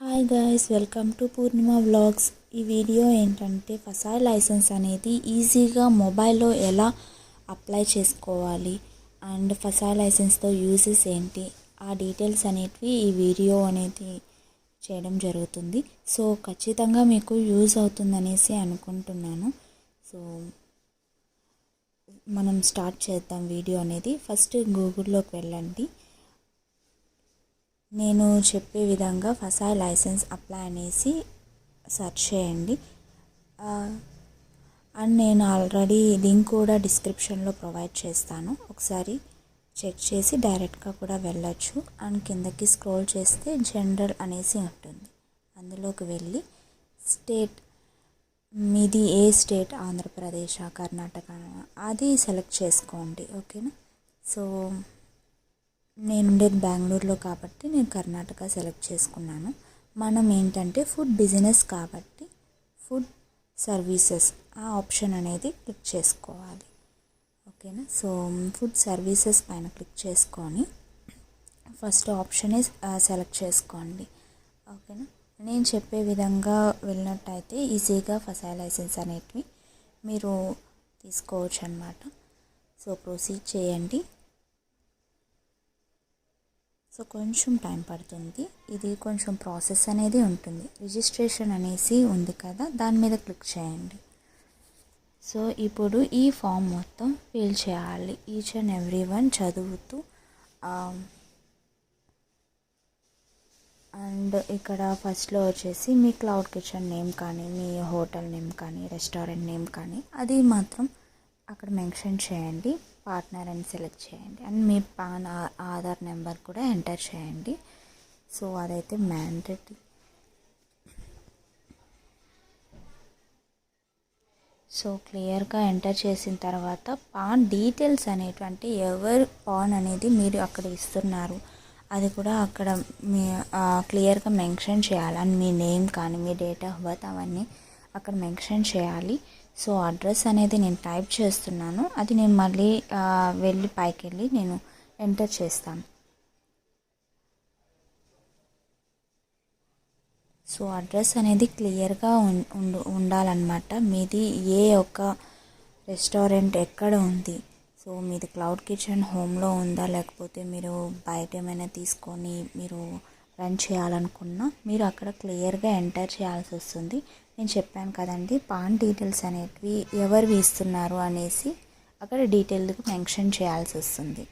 Hi guys, welcome to Purnima vlogs. ఈ video ఏంటంటే ఫసాయి licence అనేది ఈజీగా మొబైల్లో ఎలా అప్లై చేసుకోవాలి అండ్ ఫసాయి లైసెన్స్తో యూజెస్ ఏంటి ఆ డీటెయిల్స్ అనేటివి ఈ వీడియో అనేది చేయడం జరుగుతుంది. సో ఖచ్చితంగా మీకు యూజ్ అవుతుందనేసి అనుకుంటున్నాను. సో మనం స్టార్ట్ చేద్దాం వీడియో అనేది. ఫస్ట్ గూగుల్లోకి వెళ్ళండి. నేను చెప్పే విధంగా ఫసాయి లైసెన్స్ అప్లై అనేసి సెర్చ్ చేయండి. అండ్ నేను ఆల్రెడీ లింక్ కూడా డిస్క్రిప్షన్లో ప్రొవైడ్ చేస్తాను, ఒకసారి చెక్ చేసి డైరెక్ట్గా కూడా వెళ్ళొచ్చు. అండ్ కిందకి స్క్రోల్ చేస్తే జనరల్ అనేసి ఉంటుంది, అందులోకి వెళ్ళి స్టేట్, మీది ఏ స్టేట్, ఆంధ్రప్రదేశ్, కర్ణాటక, అది సెలెక్ట్ చేసుకోండి. ఓకేనా. సో నేను ఉండేది బెంగళూరులో కాబట్టి నేను కర్ణాటక సెలెక్ట్ చేసుకున్నాను. మనం ఏంటంటే ఫుడ్ బిజినెస్ కాబట్టి ఫుడ్ సర్వీసెస్ ఆ ఆప్షన్ అనేది క్లిక్ చేసుకోవాలి. ఓకేనా. సో ఫుడ్ సర్వీసెస్ పైన క్లిక్ చేసుకొని ఫస్ట్ ఆప్షన్ సెలెక్ట్ చేసుకోండి. ఓకేనా. నేను చెప్పే విధంగా వెళ్ళినట్టయితే ఈజీగా ఫసాయి లైసెన్స్ అనేటివి మీరు తీసుకోవచ్చు అన్నమాట. సో ప్రొసీడ్ చేయండి. సో కొంచెం టైం పడుతుంది, ఇది కొంచెం ప్రాసెస్ అనేది ఉంటుంది. రిజిస్ట్రేషన్ అనేసి ఉంది కదా, దాని మీద క్లిక్ చేయండి. సో ఇప్పుడు ఈ ఫామ్ మొత్తం ఫిల్ చేయాలి, ఈచ్ అండ్ ఎవ్రీ వన్ చదువుతూ. అండ్ ఇక్కడ ఫస్ట్లో వచ్చేసి మీ క్లౌడ్ కిచెన్ నేమ్ కానీ, మీ హోటల్ నేమ్ కానీ, రెస్టారెంట్ నేమ్ కానీ అది మాత్రం అక్కడ మెన్షన్ చేయండి. పార్ట్నర్ అని సెలెక్ట్ చేయండి and me pan Aadhaar number కూడా ఎంటర్ చేయండి. సో అదైతే మ్యాండేటరీ. సో క్లియర్గా ఎంటర్ చేసిన తర్వాత పాన్ డీటెయిల్స్ అనేటువంటి ఎవరు పాన్ అనేది మీరు అక్కడ ఇస్తున్నారు అది కూడా అక్కడ మీ క్లియర్గా మెన్షన్ చేయాలి. అండ్ మీ నేమ్ కానీ, మీ డేట్ ఆఫ్ బర్త్ అవన్నీ అక్కడ మెన్షన్ చేయాలి. సో అడ్రస్ అనేది నేను టైప్ చేస్తున్నాను, అది నేను మళ్ళీ వెళ్ళి పైకి వెళ్ళి నేను ఎంటర్ చేస్తాను. సో అడ్రస్ అనేది క్లియర్గా ఉండాలన్నమాట. మీది ఏ ఒక్క రెస్టారెంట్ ఎక్కడ ఉంది, సో మీది క్లౌడ్ కిచెన్ హోమ్లో ఉందా, లేకపోతే మీరు బయట ఏమైనా తీసుకొని మీరు రన్ చేయాలనుకున్నా మీరు అక్కడ క్లియర్గా ఎంటర్ చేయాల్సి వస్తుంది. నేను చెప్పాను కదండి, పాన్ డీటెయిల్స్ అనేటివి ఎవరు ఇస్తున్నారు అనేసి అక్కడ డీటెయిల్గా మెన్షన్ చేయాల్సి వస్తుంది.